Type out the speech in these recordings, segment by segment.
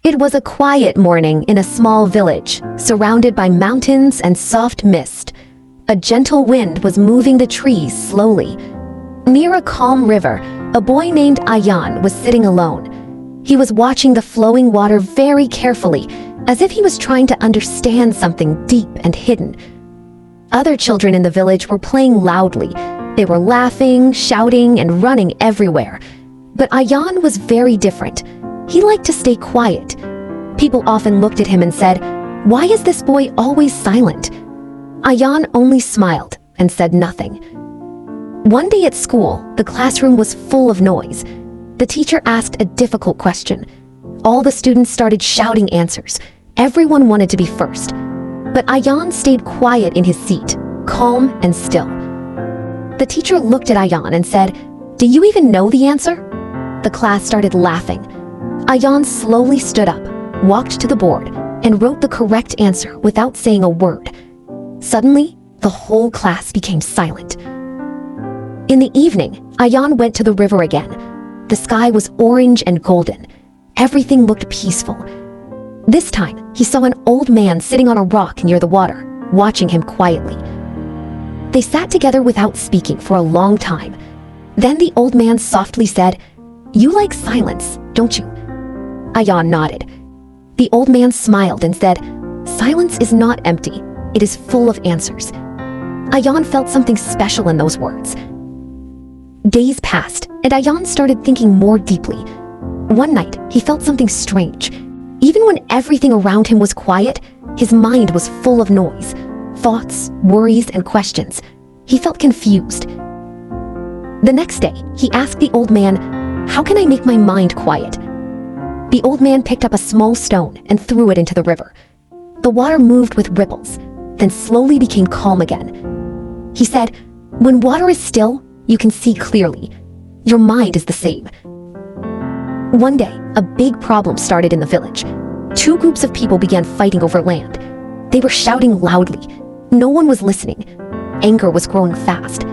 It was a quiet morning in a small village, surrounded by mountains and soft mist. A gentle wind was moving the trees slowly. Near a calm river, a boy named Ayaan was sitting alone. He was watching the flowing water very carefully, as if he was trying to understand something deep and hidden. Other children in the village were playing loudly. They were laughing, shouting, and running everywhere. But Ayaan was very different. He liked to stay quiet. People often looked at him and said, "Why is this boy always silent?" Ayaan only smiled and said nothing. One day at school, the classroom was full of noise. The teacher asked a difficult question. All the students started shouting answers. Everyone wanted to be first. But Ayaan stayed quiet in his seat, calm and still. The teacher looked at Ayaan and said, "Do you even know the answer?" The class started laughing. Ayaan slowly stood up, walked to the board, and wrote the correct answer without saying a word. Suddenly, the whole class became silent. In the evening, Ayaan went to the river again. The sky was orange and golden. Everything looked peaceful. This time, he saw an old man sitting on a rock near the water, watching him quietly. They sat together without speaking for a long time. Then the old man softly said, "You like silence, don't you?" Ayaan nodded. The old man smiled and said, "Silence is not empty. It is full of answers." Ayaan felt something special in those words. Days passed, and Ayaan started thinking more deeply. One night, he felt something strange. Even when everything around him was quiet, his mind was full of noise, thoughts, worries, and questions. He felt confused. The next day, he asked the old man, "How can I make my mind quiet?" The old man picked up a small stone and threw it into the river. The water moved with ripples, then slowly became calm again. He said, "When water is still, you can see clearly. Your mind is the same." One day, a big problem started in the village. Two groups of people began fighting over land. They were shouting loudly. No one was listening. Anger was growing fast.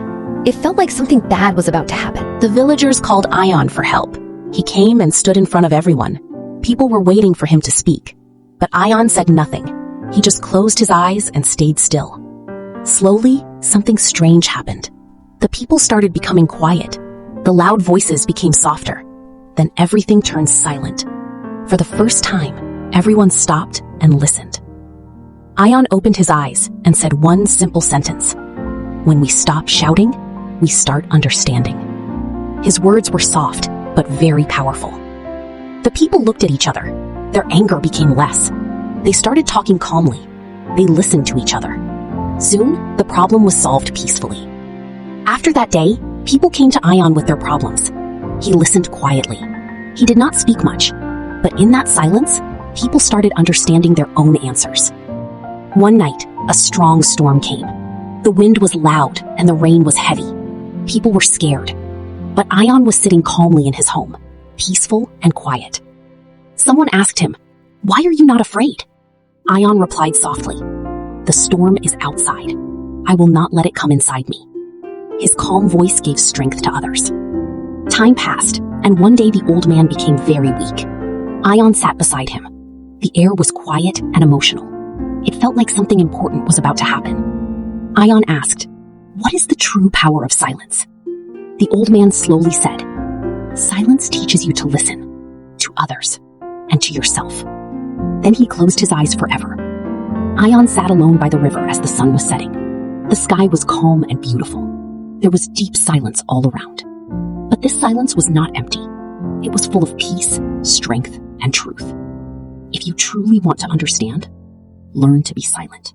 It felt like something bad was about to happen. The villagers called Ayaan for help. He came and stood in front of everyone. People were waiting for him to speak. But Ayaan said nothing. He just closed his eyes and stayed still. Slowly, something strange happened. The people started becoming quiet. The loud voices became softer. Then everything turned silent. For the first time, everyone stopped and listened. Ayaan opened his eyes and said one simple sentence. "When we stop shouting, we start understanding." His words were soft, but very powerful. The people looked at each other. Their anger became less. They started talking calmly. They listened to each other. Soon, the problem was solved peacefully. After that day, people came to Ayaan with their problems. He listened quietly. He did not speak much, but in that silence, people started understanding their own answers. One night, a strong storm came. The wind was loud and the rain was heavy. People were scared. But Ayaan was sitting calmly in his home, peaceful and quiet. Someone asked him, "Why are you not afraid?" Ayaan replied softly, "The storm is outside. I will not let it come inside me." His calm voice gave strength to others. Time passed, and one day the old man became very weak. Ayaan sat beside him. The air was quiet and emotional. It felt like something important was about to happen. Ayaan asked, "What is the true power of silence?" The old man slowly said, "Silence teaches you to listen, to others, and to yourself." Then he closed his eyes forever. Ayaan sat alone by the river as the sun was setting. The sky was calm and beautiful. There was deep silence all around. But this silence was not empty. It was full of peace, strength, and truth. If you truly want to understand, learn to be silent.